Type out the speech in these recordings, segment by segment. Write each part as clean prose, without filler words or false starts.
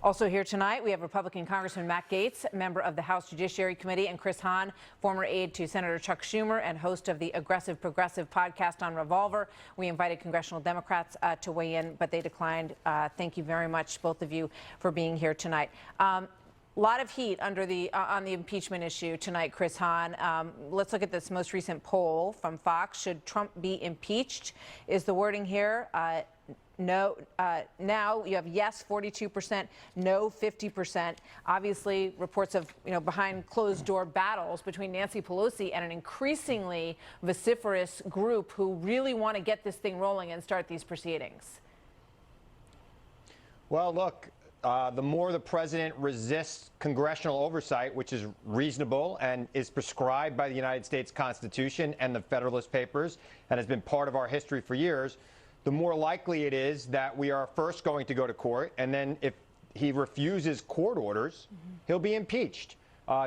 Also here tonight, we have Republican Congressman Matt Gaetz, member of the House Judiciary Committee, and Chris Hahn, former aide to Senator Chuck Schumer and host of the Aggressive Progressive podcast on Revolver. We invited congressional Democrats to weigh in, but they declined. Thank you very much, both of you, for being here tonight. A lot of heat under on the impeachment issue tonight, Chris Hahn. Let's look at this most recent poll from Fox. Should Trump be impeached? Is the wording here? No. Now you have yes 42%, no 50%. Obviously, reports of behind closed door battles between Nancy Pelosi and an increasingly vociferous group who really want to get this thing rolling and start these proceedings. Well, look, the more the president resists congressional oversight, which is reasonable and is prescribed by the United States Constitution and the Federalist Papers and has been part of our history for years, the more likely it is that we are first going to go to court, and then if he refuses court orders, he'll be impeached.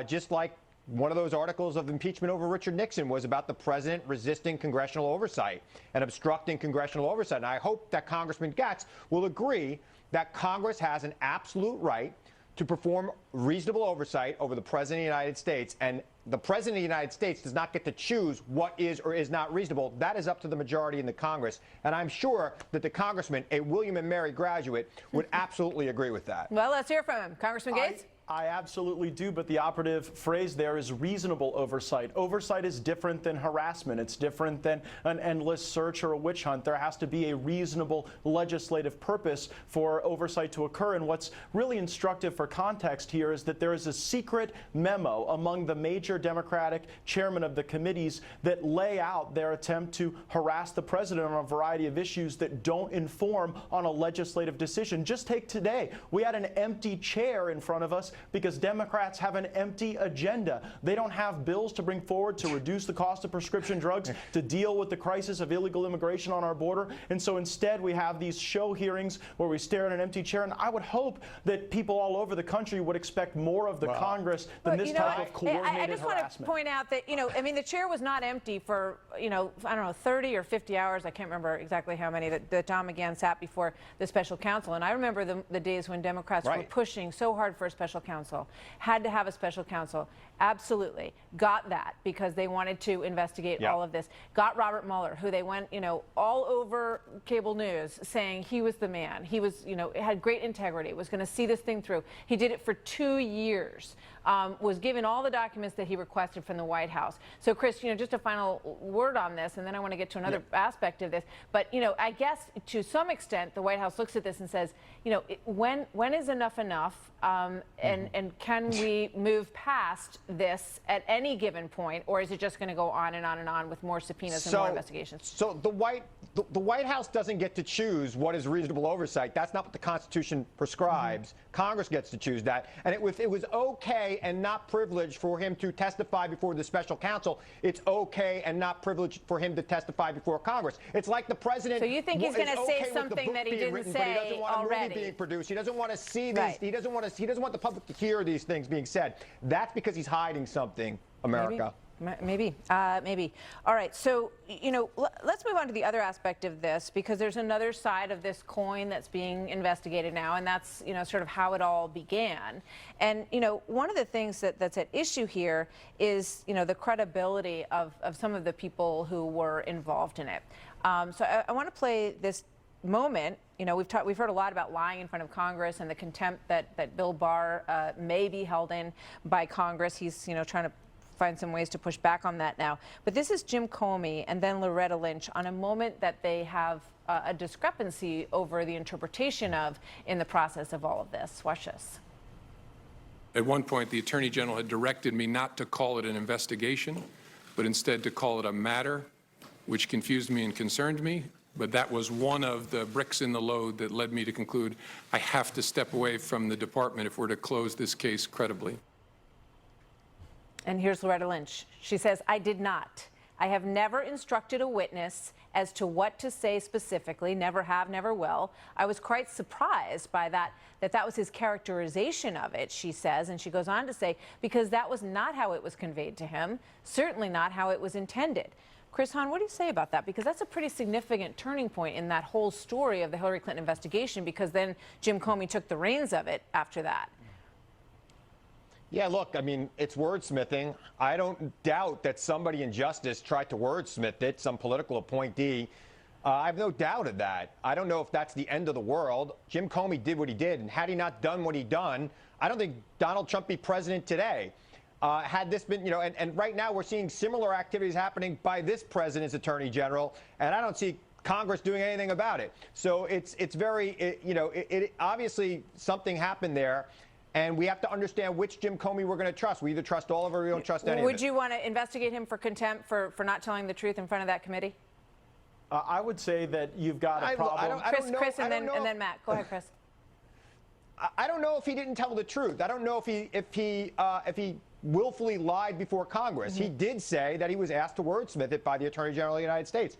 Just like one of those articles of impeachment over Richard Nixon was about the president resisting congressional oversight and obstructing congressional oversight. And I hope that Congressman Gaetz will agree that Congress has an absolute right to perform reasonable oversight over the President of the United States, and the President of the United States does not get to choose what is or is not reasonable. That is up to the majority in the Congress, and I'm sure that the Congressman, a William and Mary graduate, would absolutely agree with that. Well, let's hear from him. Congressman Gaetz? I absolutely do, but the operative phrase there is reasonable oversight. Oversight is different than harassment. It's different than an endless search or a witch hunt. There has to be a reasonable legislative purpose for oversight to occur. And what's really instructive for context here is that there is a secret memo among the major Democratic chairmen of the committees that lay out their attempt to harass the president on a variety of issues that don't inform on a legislative decision. Just take today. We had an empty chair in front of us because Democrats have an empty agenda. They don't have bills to bring forward to reduce the cost of prescription drugs, to deal with the crisis of illegal immigration on our border. And so instead we have these show hearings where we stare at an empty chair. And I would hope that people all over the country would expect more of the Congress than this type of coordinated harassment. I just want to point out that, I mean, the chair was not empty for, I don't know, 30 or 50 hours. I can't remember exactly how many that Don McGahn sat before the special counsel. And I remember the days when Democrats were pushing so hard for a special counsel, had to have a special counsel. Absolutely. Got that because they wanted to investigate all of this. Got Robert Mueller, who they went, all over cable news saying he was the man. He was, had great integrity, was going to see this thing through. He did it for 2 years, was given all the documents that he requested from the White House. So, Chris, just a final word on this, and then I want to get to another aspect of this. But, I guess to some extent, the White House looks at this and says, when is enough enough? And can we move past this at any given point, or is it just going to go on and on and on with more subpoenas and more investigations? So the White House doesn't get to choose what is reasonable oversight. That's not what the Constitution prescribes. Congress gets to choose that. And it was okay and not privileged for him to testify before the special counsel. It's okay and not privileged for him to testify before Congress. It's like the president. So you think he's going to say something that he didn't written, say but he doesn't want already? A movie being produced. He doesn't want to see these. He doesn't want the public to hear these things being said. That's because he's hiding something, America. Maybe. All right. So, let's move on to the other aspect of this, because there's another side of this coin that's being investigated now, and that's, sort of how it all began. And, one of the things that's at issue here is, the credibility of some of the people who were involved in it. So I want to play this moment. We've heard a lot about lying in front of Congress and the contempt that Bill Barr may be held in by Congress. He's, trying to find some ways to push back on that now. But this is Jim Comey and then Loretta Lynch on a moment that they have a discrepancy over the interpretation of in the process of all of this. Watch this. At one point, the Attorney General had directed me not to call it an investigation, but instead to call it a matter, which confused me and concerned me. But that was one of the bricks in the load that led me to conclude I have to step away from the department if we're to close this case credibly. And here's Loretta Lynch. She says, I did not. I have never instructed a witness as to what to say specifically, never have, never will. I was quite surprised by that was his characterization of it, she says. And she goes on to say, because that was not how it was conveyed to him, certainly not how it was intended. Chris Hahn, what do you say about that? Because that's a pretty significant turning point in that whole story of the Hillary Clinton investigation, because then Jim Comey took the reins of it after that. Yeah, look, I mean, it's wordsmithing. I don't doubt that somebody in justice tried to wordsmith it, some political appointee. I have no doubt of that. I don't know if that's the end of the world. Jim Comey did what he did, and had he not done what he done, I don't think Donald Trump be president today. Had this been, and right now we're seeing similar activities happening by this president's attorney general, and I don't see Congress doing anything about it. So it's very, obviously something happened there, and we have to understand which Jim Comey we're going to trust. We either trust all of it or we don't trust any of it. Would you want to investigate him for contempt for not telling the truth in front of that committee? I would say that you've got a problem. Chris, and then Matt. Go ahead, Chris. I don't know if he didn't tell the truth. I don't know if he willfully lied before Congress. He did say that he was asked to wordsmith it by the Attorney General of the United States.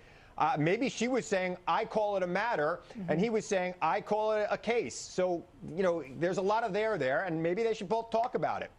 Maybe she was saying, I call it a matter, and he was saying, I call it a case. So, there's a lot of there, and maybe they should both talk about it.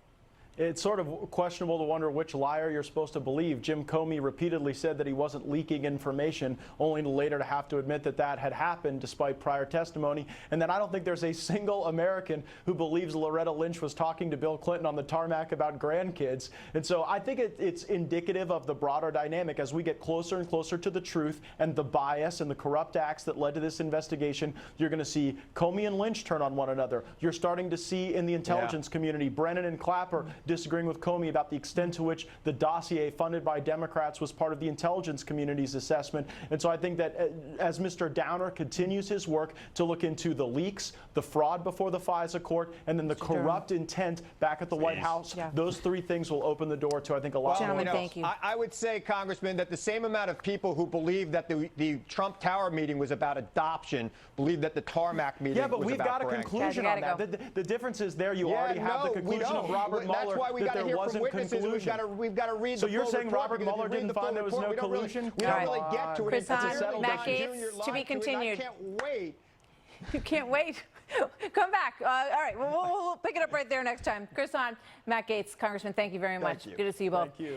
It's sort of questionable to wonder which liar you're supposed to believe. Jim Comey repeatedly said that he wasn't leaking information, only later to have to admit that that had happened despite prior testimony. And then I don't think there's a single American who believes Loretta Lynch was talking to Bill Clinton on the tarmac about grandkids. And so I think it's indicative of the broader dynamic as we get closer and closer to the truth and the bias and the corrupt acts that led to this investigation. You're going to see Comey and Lynch turn on one another. You're starting to see in the intelligence community, Brennan and Clapper disagreeing with Comey about the extent to which the dossier funded by Democrats was part of the intelligence community's assessment. And so I think that as Mr. Downer continues his work to look into the leaks, the fraud before the FISA court, and then the corrupt intent back at the White House, those three things will open the door to, I think, a lot more. Thank you. I would say, Congressman, that the same amount of people who believe that the Trump Tower meeting was about adoption believe that the tarmac meeting was about but we've got a conclusion on that. The difference is there you already have the conclusion of Robert Mueller. That's why we got to hear from witnesses. We've got to read the So you're saying report, Robert Mueller didn't find there was no collusion? We don't really get to it. Chris Hahn, Matt Gaetz, to be continued. I can't wait. You can't wait. Come back. All right, we'll pick it up right there next time. Chris Hahn, Matt Gaetz, Congressman, thank you very much. Thank you. Good to see you both. Thank you.